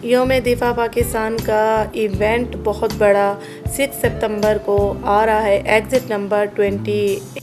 यौम दिफा पाकिस्तान का इवेंट बहुत बड़ा 6 सितंबर को आ रहा है। Exit number 20।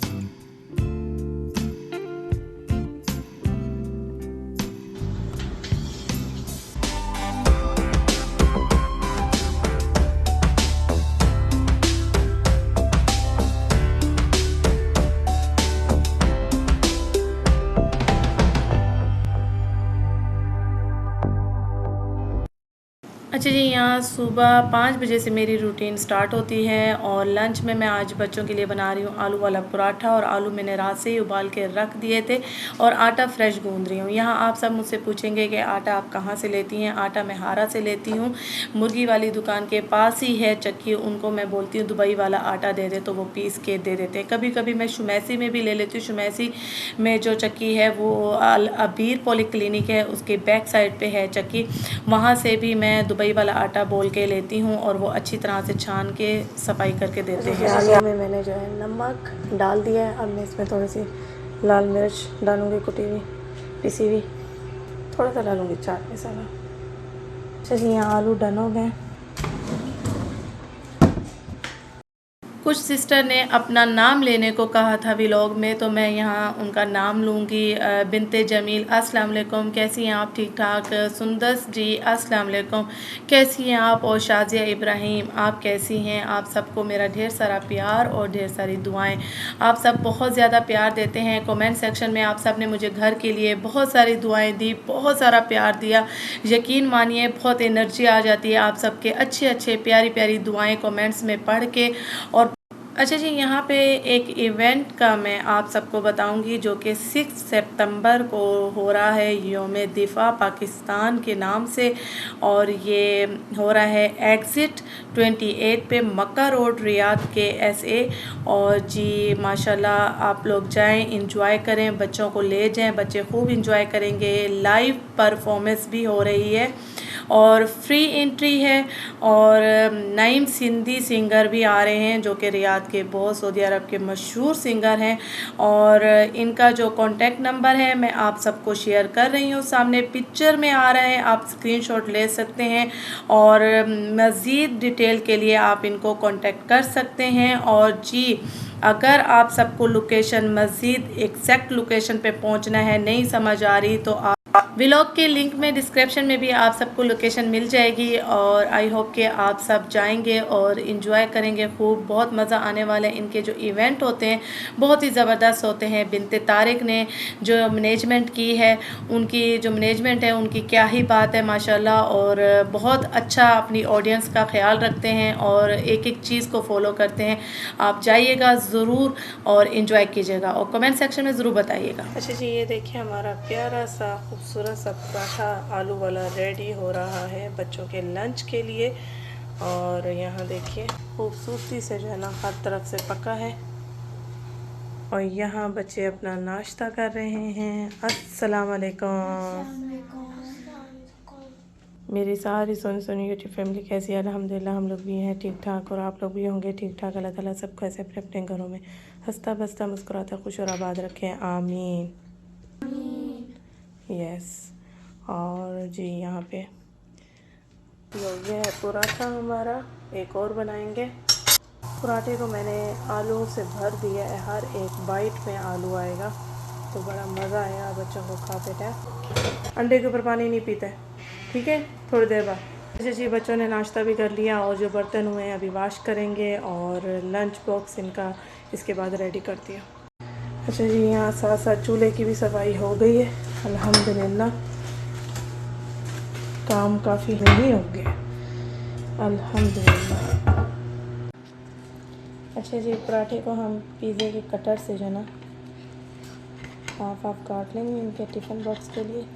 अच्छा जी, यहाँ सुबह 5 बजे से मेरी रूटीन स्टार्ट होती है और लंच में मैं आज बच्चों के लिए बना रही हूँ आलू वाला पराठा। और आलू मैंने रात से ही उबाल के रख दिए थे और आटा फ्रेश गूंद रही हूँ। यहाँ आप सब मुझसे पूछेंगे कि आटा आप कहाँ से लेती हैं। आटा मैं हारा से लेती हूँ, मुर्गी वाली दुकान के पास ही है चक्की। उनको मैं बोलती हूँ दुबई वाला आटा दे दे तो वो पीस के दे देते हैं। कभी कभी मैं शुमैसी में भी ले लेती हूँ। शुमैसी में जो चक्की है वो अबीर पॉलीक्लिनिक है, उसके बैक साइड पे है चक्की। वहाँ से भी मैं दुबई वाला आटा बोल के लेती हूँ और वो अच्छी तरह से छान के सफाई करके देते हैं। आलू में मैंने जो है नमक डाल दिया है। अब मैं इसमें थोड़ी सी लाल मिर्च डालूँगी, कुटी हुई पिसी हुई, थोड़ा सा डालूँगी चाट मसाला। चलिए, यहाँ आलू डन हो गए। कुछ सिस्टर ने अपना नाम लेने को कहा था व्लॉग में, तो मैं यहाँ उनका नाम लूँगी। बिनते जमील, अस्सलाम वालेकुम, कैसी हैं आप? ठीक ठाक। सुंदस जी, अस्सलाम वालेकुम, कैसी हैं आप? और शाजिया इब्राहिम, आप कैसी हैं? आप सबको मेरा ढेर सारा प्यार और ढेर सारी दुआएं। आप सब बहुत ज़्यादा प्यार देते हैं। कमेंट सेक्शन में आप सब ने मुझे घर के लिए बहुत सारी दुआएं दी, बहुत सारा प्यार दिया। यकीन मानिए बहुत एनर्जी आ जाती है आप सबके अच्छे अच्छे प्यारी प्यारी दुआएं कमेंट्स में पढ़ के। और अच्छा जी, यहाँ पे एक इवेंट का मैं आप सबको बताऊंगी जो कि 6 सितंबर को हो रहा है, यौम दिफा पाकिस्तान के नाम से। और ये हो रहा है एग्ज़िट 28 पे, मक्का रोड, रियाद के SA। और जी माशाल्लाह आप लोग जाएं, इंजॉय करें, बच्चों को ले जाएं, बच्चे खूब इंजॉय करेंगे। लाइव परफॉर्मेंस भी हो रही है और फ्री एंट्री है। और नईम सिंधी सिंगर भी आ रहे हैं जो कि रियाद के बहुत सऊदी अरब के मशहूर सिंगर हैं। और इनका जो कॉन्टैक्ट नंबर है मैं आप सबको शेयर कर रही हूँ, सामने पिक्चर में आ रहा है, आप स्क्रीनशॉट ले सकते हैं। और मज़ीद डिटेल के लिए आप इनको कॉन्टैक्ट कर सकते हैं। और जी, अगर आप सबको लोकेशन, मज़ीद एग्जैक्ट लोकेशन पे पहुंचना है, नहीं समझ आ रही, तो आप व्लॉग के लिंक में डिस्क्रिप्शन में भी आप सबको लोकेशन मिल जाएगी। और आई होप कि आप सब जाएंगे और इन्जॉय करेंगे खूब। बहुत मज़ा आने वाला है। इनके जो इवेंट होते हैं बहुत ही ज़बरदस्त होते हैं। बिनते तारिक ने जो मैनेजमेंट की है, उनकी जो मैनेजमेंट है उनकी क्या ही बात है माशाल्लाह। और बहुत अच्छा अपनी ऑडियंस का ख्याल रखते हैं और एक एक चीज़ को फॉलो करते हैं। आप जाइएगा ज़रूर और इन्जॉय कीजिएगा और कमेंट सेक्शन में ज़रूर बताइएगा। अच्छा जी, ये देखिए हमारा प्यारा सा खूबसूरत सा पराठा आलू वाला रेडी हो रहा है बच्चों के लंच के लिए। और यहाँ देखिए खूबसूरती से जो है ना हर तरफ से पका है। और यहाँ बच्चे अपना नाश्ता कर रहे हैं। अस्सलाम वालेकुम। मेरी सारी सोनी सोनी यूट्यूब फैमिली कैसी है? अल्हम्दुलिल्लाह हम लोग भी हैं ठीक ठाक और आप लोग भी होंगे ठीक ठाक। अल्लाह ताला सबको ऐसे अपने अपने घरों में हंसता बसता मुस्कुराता खुश और आबाद रखें, आमीन। यस। और जी यहाँ पे हो गया है पराठा हमारा, एक और बनाएंगे। पराठे को मैंने आलू से भर दिया है, हर एक बाइट में आलू आएगा तो बड़ा मज़ा आएगा बच्चों को खाते टाइम। अंडे के ऊपर पानी नहीं पीता है, ठीक है, थोड़ी देर बाद। अच्छा जी, बच्चों ने नाश्ता भी कर लिया और जो बर्तन हुए हैं अभी वॉश करेंगे और लंच बॉक्स इनका इसके बाद रेडी कर दिया। अच्छा जी, यहाँ साथ साथ चूल्हे की भी सफाई हो गई है अल्हम्दुलिल्लाह। काम काफ़ी नहीं हो गया अल्हम्दुलिल्लाह। अच्छा जी, पराठे को हम पिज़्ज़े के कटर से जो ना हाफ हाफ काट लेंगे इनके टिफ़िन बॉक्स के लिए।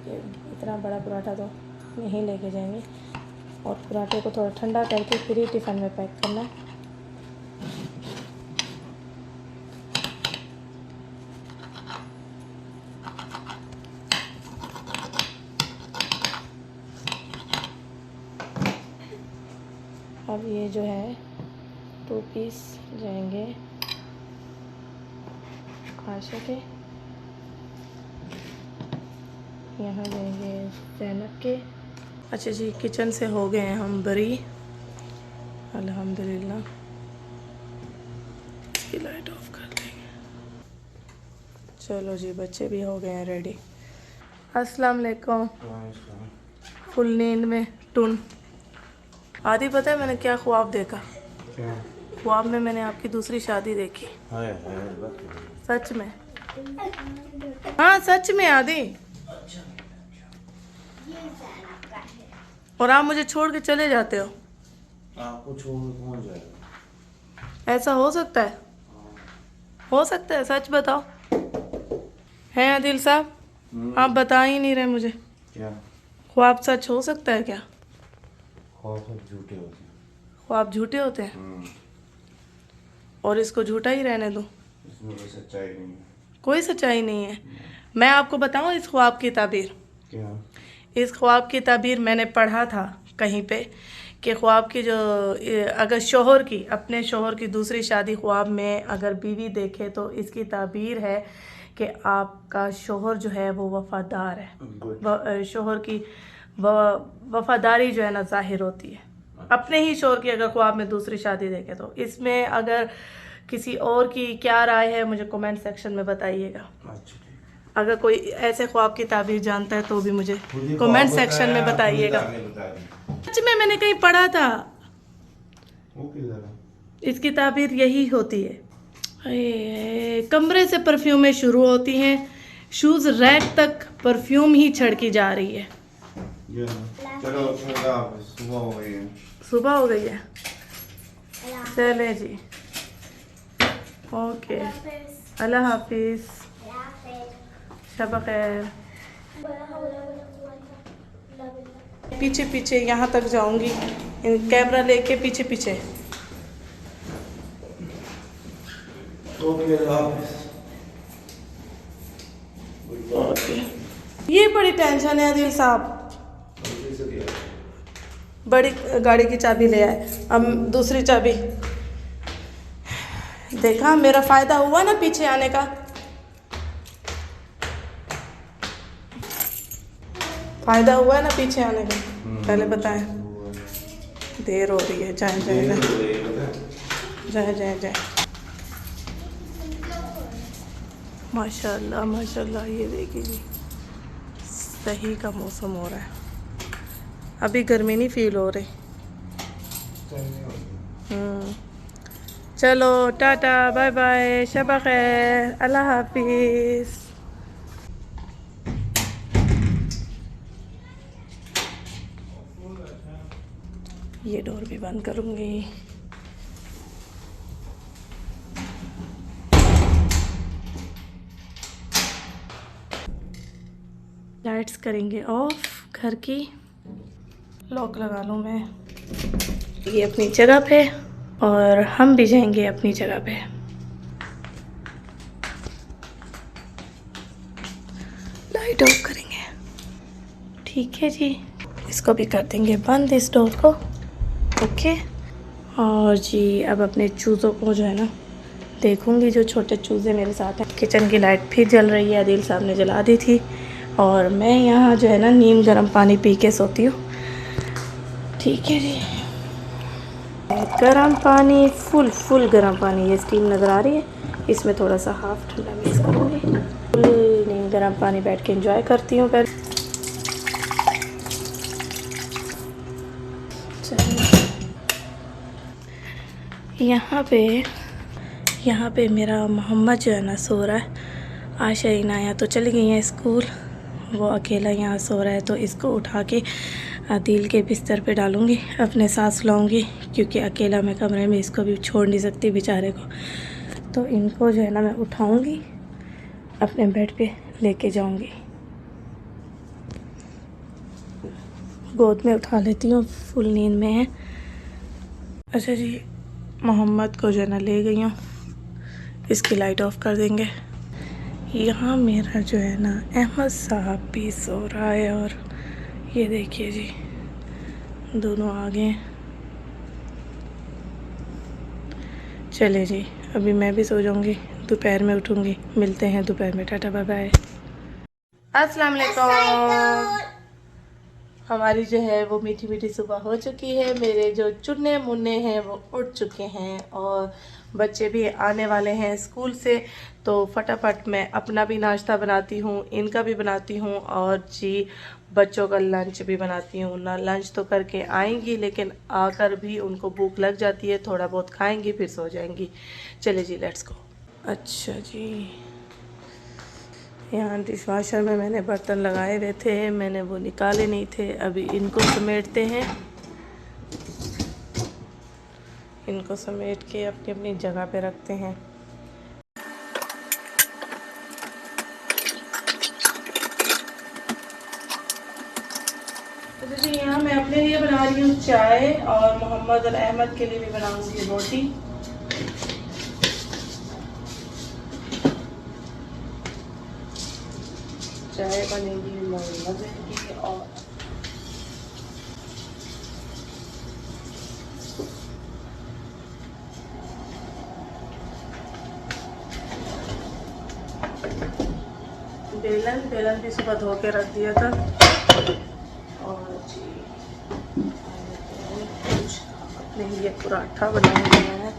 इतना बड़ा पराठा तो नहीं लेके जाएंगे और पराठे को थोड़ा ठंडा करके फिर ही टिफ़िन में पैक करना है। अब ये जो है 2 पीस जाएंगे आशा के, यहाँ जाएंगे जैनब के अच्छा जी, किचन से हो गए हैं हम बरी, अल्हम्दुलिल्लाह। इसकी लाइट ऑफ कर देंगे। चलो जी, बच्चे भी हो गए हैं रेडी। अस्सलाम वालेकुम। फुल नींद में टुन। आदि पता है मैंने क्या ख्वाब देखा? क्या? ख्वाब में मैंने आपकी दूसरी शादी देखी। सच में? हाँ सच में आदि। और आप मुझे छोड़ के चले जाते हो। आपको छोड़ के कौन जाएगा? ऐसा हो सकता है? हो सकता है, सच बताओ। हैं आदिल साहब, आप बता ही नहीं रहे मुझे। क्या? ख्वाब सच हो सकता है क्या? ख्वाब सब झूठे होते हैं। ख्वाब झूठे होते हैं? और इसको झूठा ही रहने दो। इसमें कोई सच्चाई नहीं है। कोई सच्चाई नहीं है। मैं आपको बताऊं इस ख्वाब की ताबीर। क्या? इस ख्वाब की ताबीर मैंने पढ़ा था कहीं पे कि ख्वाब की जो अगर शोहर की, अपने शोहर की दूसरी शादी ख्वाब में अगर बीवी देखे तो इसकी ताबीर है कि आपका शोहर जो है वो वफादार है। शोहर की वफादारी जो है ना जाहिर होती है। अपने ही शोहर की अगर ख्वाब में दूसरी शादी देखे तो। इसमें अगर किसी और की क्या राय है मुझे कमेंट सेक्शन में बताइएगा। अगर कोई ऐसे ख्वाब की ताबीर जानता है तो भी मुझे कमेंट सेक्शन में बताइएगा। सच में मैंने कहीं पढ़ा था। इसकी ताबीर यही होती है। कमरे से परफ्यूमें शुरू होती हैं, शूज रैक तक परफ्यूम ही छिड़की जा रही है। चलो सुबह हो गई है। सुबह हो गई है, चले जी, ओके, अल्लाह हाफिज, शब खैर। पीछे पीछे यहाँ तक जाऊंगी, कैमरा लेके पीछे पीछे। ओके, ये बड़ी टेंशन है आदिल साहब। बड़ी गाड़ी की चाबी ले आए, अब दूसरी चाबी। देखा मेरा फायदा हुआ ना पीछे आने का। फायदा हुआ है ना पीछे आने का, पहले बताएं। देर हो रही है, जाए जाए जाए जाए जाए। माशाल्लाह माशाल्लाह, ये देखिए सही का मौसम हो रहा है। अभी गर्मी नहीं फील हो रही। चलो टाटा बाय बाय, शब खैर, अल्लाह हाफिज। ये डोर भी बंद करूँगी। लाइट्स करेंगे ऑफ घर की। लॉक लगा लूँ मैं। ये अपनी जगह पे और हम भी जाएंगे अपनी जगह पे। लाइट ऑफ करेंगे, ठीक है जी। इसको भी कर देंगे बंद, इस डोर को। ओके, और जी अब अपने चूज़ों को जो है ना देखूंगी, जो छोटे चूज़े मेरे साथ हैं। किचन की लाइट फिर जल रही है, आदिल साहब ने जला दी थी। और मैं यहाँ जो है ना नीम गर्म पानी पी के सोती हूँ, ठीक है जी। गर्म पानी, फुल गर्म पानी, ये स्टीम नज़र आ रही है। इसमें थोड़ा सा हाफ ठंडा मिक्स करूँगी। फुल नीम गर्म पानी बैठ के एंजॉय करती हूँ। फिर यहाँ पे मेरा मोहम्मद जो है ना सो रहा है। आशा इनाया तो चली गई हैं स्कूल, वो अकेला यहाँ सो रहा है। तो इसको उठा के आदिल के बिस्तर पे डालूँगी, अपने साथ लाऊँगी, क्योंकि अकेला मैं कमरे में इसको भी छोड़ नहीं सकती बेचारे को। तो इनको जो है ना मैं उठाऊँगी, अपने बेड पे लेके जाऊँगी, गोद में उठा लेती हूँ, फुल नींद में है। अच्छा जी, मोहम्मद को जो है ना ले गई हूँ। इसकी लाइट ऑफ कर देंगे। यहाँ मेरा जो है ना अहमद साहब भी सो रहा है, और ये देखिए जी दोनों आ गए। चले जी, अभी मैं भी सो जाऊँगी, दोपहर में उठूँगी। मिलते हैं दोपहर में, टाटा बाय बाय। अस्सलाम वालेकुम। हमारी जो है वो मीठी मीठी सुबह हो चुकी है। मेरे जो चुन्ने मुन्ने हैं वो उठ चुके हैं और बच्चे भी आने वाले हैं स्कूल से, तो फटाफट मैं अपना भी नाश्ता बनाती हूँ, इनका भी बनाती हूँ और जी बच्चों का लंच भी बनाती हूँ ना। लंच तो करके आएंगी लेकिन आकर भी उनको भूख लग जाती है, थोड़ा बहुत खाएंगी फिर सो जाएंगी। चले जी लेट्स गो। अच्छा जी, यहाँ डिश वाशर में मैंने बर्तन लगाए हुए थे, मैंने वो निकाले नहीं थे। अभी इनको समेटते हैं, इनको समेट के अपनी अपनी जगह पे रखते हैं। तो जी यहाँ मैं अपने लिए बना रही हूँ चाय और मोहम्मद और अहमद के लिए भी बनाऊंगी रोटी। चाय बनेगी मोहम्मद की और बेलन भी सुबह धो के रख दिया था। और जी कुछ अपने लिए पराठा बनाऊंगी मैं।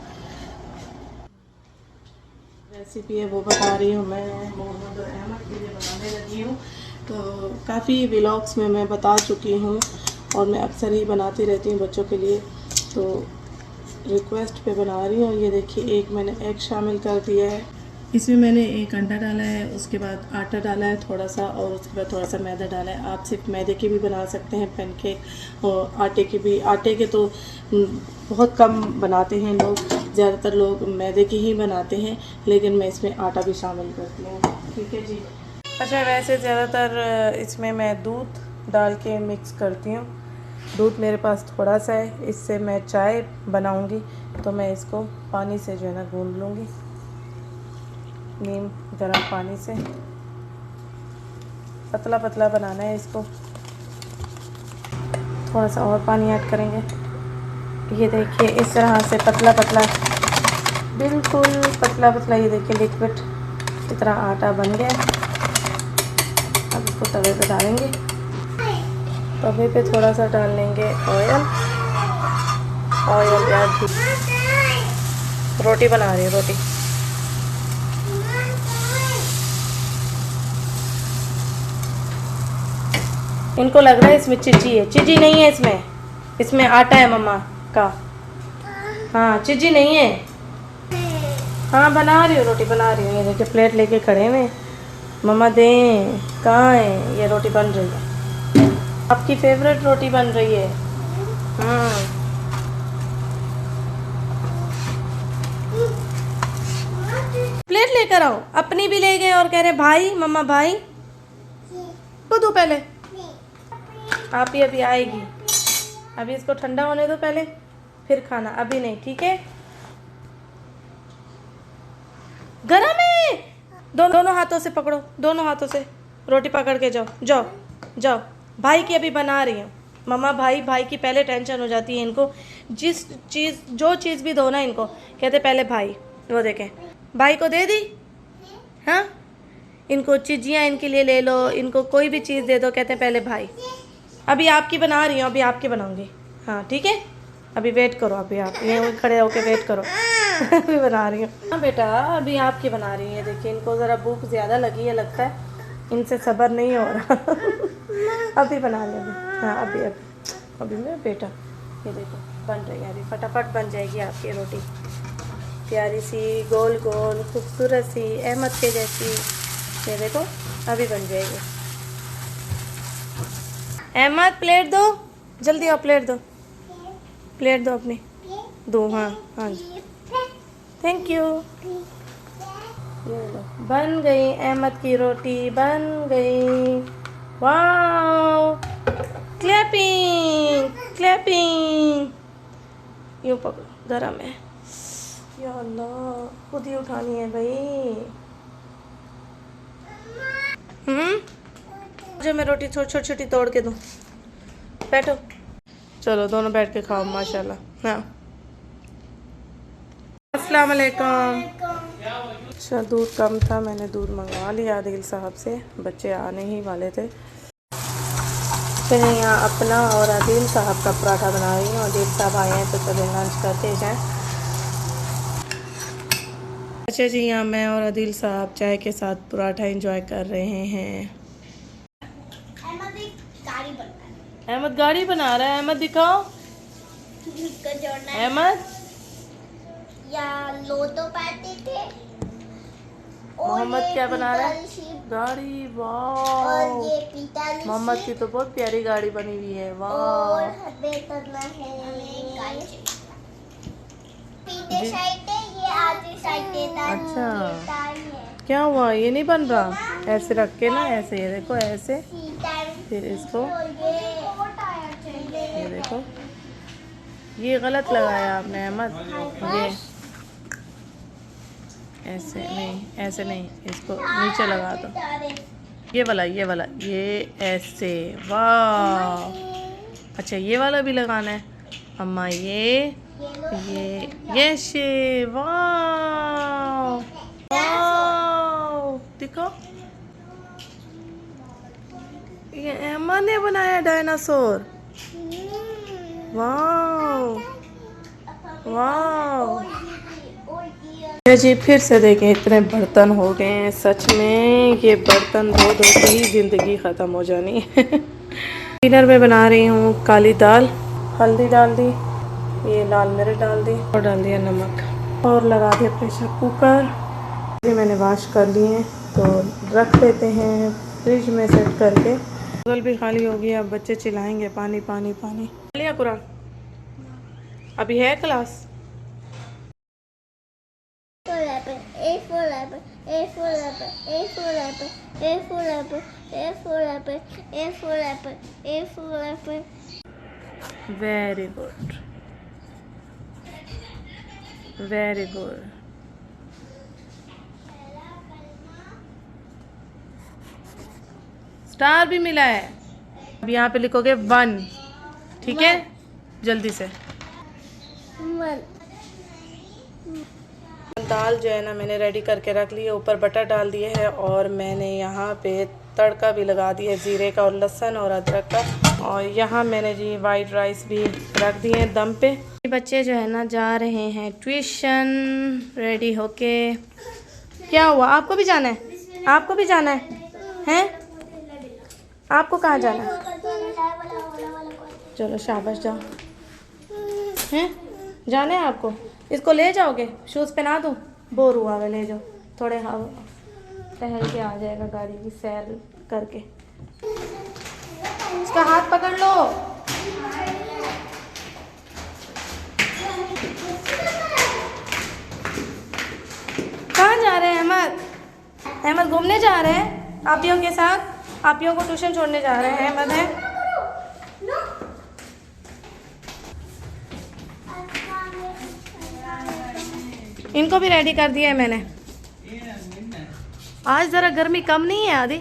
रेसिपी है वो बता रही हूँ मैं, मोहम्मद और अहमद के लिए बनाने लगी हूँ। तो काफ़ी व्लॉग्स में मैं बता चुकी हूँ और मैं अक्सर ही बनाती रहती हूँ बच्चों के लिए, तो रिक्वेस्ट पे बना रही हूँ। ये देखिए एक मैंने एग शामिल कर दिया है, इसमें मैंने एक अंडा डाला है, उसके बाद आटा डाला है थोड़ा सा और उसके बाद थोड़ा सा मैदा डाला है। आप सिर्फ मैदे के भी बना सकते हैं पैनकेक और आटे के भी। आटे के तो बहुत कम बनाते हैं लोग, ज़्यादातर लोग मैदे की ही बनाते हैं, लेकिन मैं इसमें आटा भी शामिल करती हूँ। ठीक है जी। अच्छा वैसे ज़्यादातर इसमें मैं दूध डाल के मिक्स करती हूँ। दूध मेरे पास थोड़ा सा है, इससे मैं चाय बनाऊँगी तो मैं इसको पानी से जो है ना गूंद लूँगी, नीम गर्म पानी से। पतला पतला बनाना है इसको, थोड़ा सा और पानी ऐड करेंगे। ये देखिए इस तरह से पतला पतला, बिल्कुल पतला पतला, ये देखिए लिक्विड की तरह आटा बन गया। अब इसको तवे पे डालेंगे, तवे पे थोड़ा सा डाल लेंगे ऑयल याद। रोटी बना रही है रोटी। इनको लग रहा है इसमें चिज्जी है, चिज्जी नहीं है इसमें, इसमें आटा है मम्मा का। हाँ चिज्जी नहीं है। हाँ बना रही हूँ, रोटी बना रही हूँ। ये देखिए प्लेट लेके खड़े हुए, मम्मा दें कहाँ है। ये रोटी बन रही है, आपकी फेवरेट रोटी बन रही है। प्लेट लेकर आओ। अपनी भी ले गए और कह रहे भाई मम्मा भाई को दो पहले। आप ही अभी आएगी, अभी इसको ठंडा होने दो पहले फिर खाना, अभी नहीं ठीक है। गरम है, दोनों हाथों से पकड़ो, दोनों हाथों से रोटी पकड़ के जाओ जाओ जाओ। भाई की अभी बना रही हूँ मम्मा। भाई की पहले टेंशन हो जाती है इनको, जो चीज़ भी दो ना इनको कहते पहले भाई। वो देखें भाई को दे दी। हाँ इनको चिज्जियाँ इनके लिए ले लो, इनको कोई भी चीज़ दे दो कहते हैं पहले भाई। अभी आपकी बना रही हूँ, अभी आपकी बनाऊँगी। हाँ ठीक है, अभी वेट करो, अभी आप ये खड़े होके वेट करो। अभी बना रही हूँ। हाँ बेटा अभी आपकी बना रही है। देखिए इनको ज़रा भूख ज़्यादा लगी है लगता है, इनसे सब्र नहीं हो रहा। अभी बना रही हूँ। हाँ अभी मेरा बेटा, ये देखो बन रही है, अभी फटाफट बन जाएगी आपकी रोटी। प्यारी सी गोल गोल खूबसूरत सी अहमद के जैसी, ये देखो अभी बन जाएगी। अहमद प्लेट दो, जल्दी आओ प्लेट दो, प्लेट दो अपनी दो। हाँ हाँ जी थैंक यू। ये लो बन गई अहमद की रोटी, बन गई। Wow clapping clapping. यूँ पकड़ो, गरम है या अल्लाह, खुद ही उठानी है भाई। जो मैं रोटी छोटी छोटी तोड़ के दूँ, बैठो चलो दोनों बैठ के खाओ माशाल्लाह। हाँ अस्सलाम वालेकुम। अच्छा दूध कम था, मैंने दूध मंगवा लिया आदिल साहब से, बच्चे आने ही वाले थे। फिर यहाँ अपना और आदिल साहब का पराठा बना रही हूँ। आदिल साहब आए हैं तो चलो लंच करके जाएं। अच्छा जी, यहाँ मैं और आदिल साहब चाय के साथ पराठा एंजॉय कर रहे हैं। अहमद गाड़ी बना रहा है। अहमद दिखाओ। अहमद या लो तो पाते थे। मोहम्मद क्या बना रहा है? गाड़ी। वाह, और ये पीतल मोहम्मद की तो बहुत प्यारी गाड़ी बनी हुई है। और वाह, हमें करना है पीछे साइड है, ये आगे साइड है। अच्छा, क्या हुआ? ये नहीं बन रहा? ऐसे रख के ना, ऐसे, ये देखो ऐसे, फिर इसको, ये देखो, ये गलत लगाया आपने अहमद। ये ऐसे नहीं, ऐसे नहीं, इसको नीचे लगा दो। ये वाला, ये वाला, ये ऐसे। वाह, अच्छा ये वाला भी लगाना है अम्मा। ये शे। वाह वाह, देखो, ये अहमद ने बनाया डायनासोर। वाह वाह। जी फिर से देखें, इतने बर्तन हो गए हैं। सच में ये बर्तन धो धो के ही ज़िंदगी ख़त्म हो जानी है। डिनर में बना रही हूँ काली दाल, हल्दी डाल दी, ये लाल मिर्च डाल दी और डाल दिया नमक और लगा दिया प्रेशर कुकर। ये मैंने वॉश कर लिए हैं तो रख देते हैं फ्रिज में सेट करके। बोतल भी खाली हो गई। अब बच्चे चिल्लाएंगे पानी पानी पानी। लिया कुरान, अभी है class. A for apple, A for apple, A for apple, A for apple, A for apple, A for apple, A for apple. Very good, very good. Star भी मिला है। अब यहाँ पे लिखोगे 1, ठीक है? जल्दी से। दाल जो है ना मैंने रेडी करके रख ली है। ऊपर बटर डाल दिए है और मैंने यहाँ पे तड़का भी लगा दिया ज़ीरे का और लहसुन और अदरक का। और यहाँ मैंने जी वाइट राइस भी रख दिए हैं दम पे। बच्चे जो है ना जा रहे हैं ट्यूशन रेडी होके। क्या हुआ? आपको भी जाना है? आपको भी जाना है? हैं? आपको कहाँ जाना है? चलो शाबाश, जाओ। हैं? जाना है आपको? इसको ले जाओगे? शूज़ पहना दूँ? बोर हुआ है, ले जाओ। थोड़े हवा टहल के आ जाएगा, गाड़ी की सैर करके। इसका हाथ पकड़ लो। कहाँ जा रहे हैं अहमद? अहमद घूमने जा रहे हैं आपियों के साथ। आपियों को ट्यूशन छोड़ने जा रहे हैं अहमद है। इनको भी रेडी कर दिया है मैंने। आज ज़रा गर्मी कम नहीं है आदि,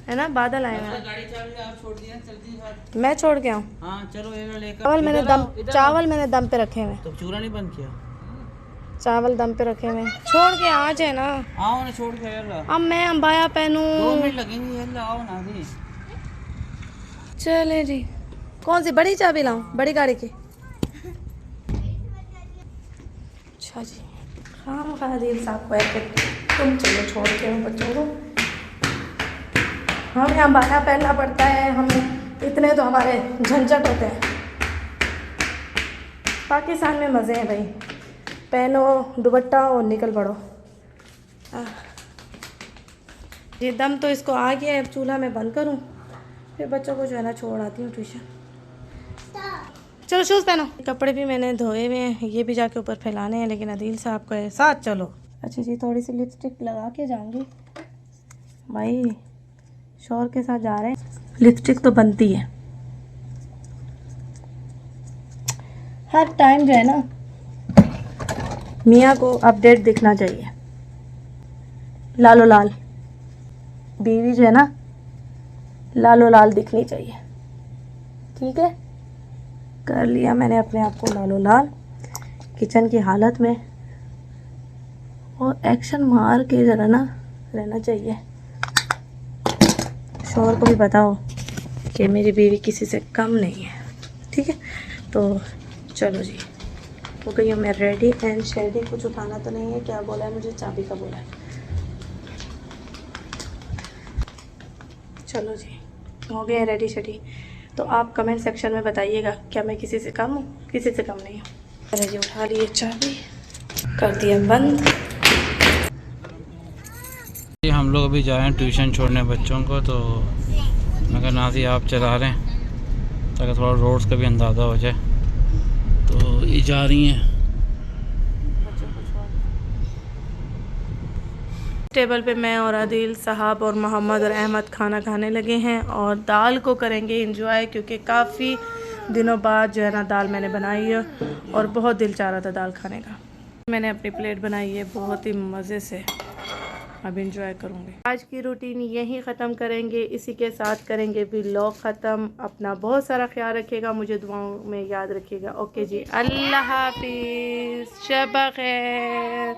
है ना? बादल आए हैं। मैं छोड़ के आऊँ? हाँ चलो चावल मैंने दम पे रखे हुए। तो चूरा नहीं बंद किया? चावल दम पे रखे हुए। छोड़ के आ जाए ना। आओ ना, छोड़ के यार। अब मैं अंबाया पहनूं? 2 मिनट लगेंगे यार, आओ ना दी। चले जी। कौन सी बड़ी चाबी लाऊं? बड़ी गाड़ी की? अच्छा जी, हाँ खादिल साहब को है, तुम चलो छोड़ के हम बच्चों को। हम यहाँ बाया पहनना पड़ता है, हमें इतने तो हमारे झंझट होते हैं। पाकिस्तान में मज़े हैं भाई, पहनो दुपट्टा और निकल पड़ो। ये दम तो इसको आ गया है। अब चूल्हा में बंद करूँ, फिर बच्चों को जो है ना छोड़ आती हूँ ट्यूशन। चलो शूज़ पहनो। कपड़े भी मैंने धोए हुए हैं, ये भी जाके ऊपर फैलाने हैं, लेकिन अदील साहब को साथ चलो। अच्छा जी, थोड़ी सी लिपस्टिक लगा के जाऊंगी भाई, शोर के साथ जा रहे हैं। लिपस्टिक तो बनती है हर टाइम, जो है ना मियाँ को अपडेट दिखना चाहिए। लालो लाल बीवी जो है ना लालो लाल दिखनी चाहिए, ठीक है? कर लिया मैंने अपने आप को लालो लाल किचन की हालत में। और एक्शन मार के ज़रा ना रहना चाहिए, शोहर को भी बताओ कि मेरी बीवी किसी से कम नहीं है। ठीक है, तो चलो जी, हो गई हूँ मैं रेडी एंड शेडी। कुछ उठाना तो नहीं है, क्या बोला है मुझे, चाबी का बोला है। चलो जी, हो गए हैं रेडी शेडी। तो आप कमेंट सेक्शन में बताइएगा क्या मैं किसी से कम हूँ, किसी से कम नहीं हूँ। चलो जी, उठा लिए चाबी, कर दिया बंद। हम लोग अभी जाए हैं ट्यूशन छोड़ने बच्चों को, तो मैं कहा नाज़ी आप चला रहे हैं ताकि थोड़ा रोड्स का भी अंदाज़ा हो जाए। तो ये जा रही हैं। टेबल पे मैं और आदिल साहब और मोहम्मद और अहमद खाना खाने लगे हैं और दाल को करेंगे एंजॉय, क्योंकि काफ़ी दिनों बाद जो है ना दाल मैंने बनाई है और बहुत दिल चाह रहा था दाल खाने का। मैंने अपनी प्लेट बनाई है बहुत ही मज़े से, अब एंजॉय करूँगी। आज की रूटीन यहीं ख़त्म करेंगे, इसी के साथ करेंगे व्लॉग ख़त्म। अपना बहुत सारा ख्याल रखिएगा, मुझे दुआओं में याद रखिएगा। ओके जी, अल्लाह हाफिज़, शब खैर।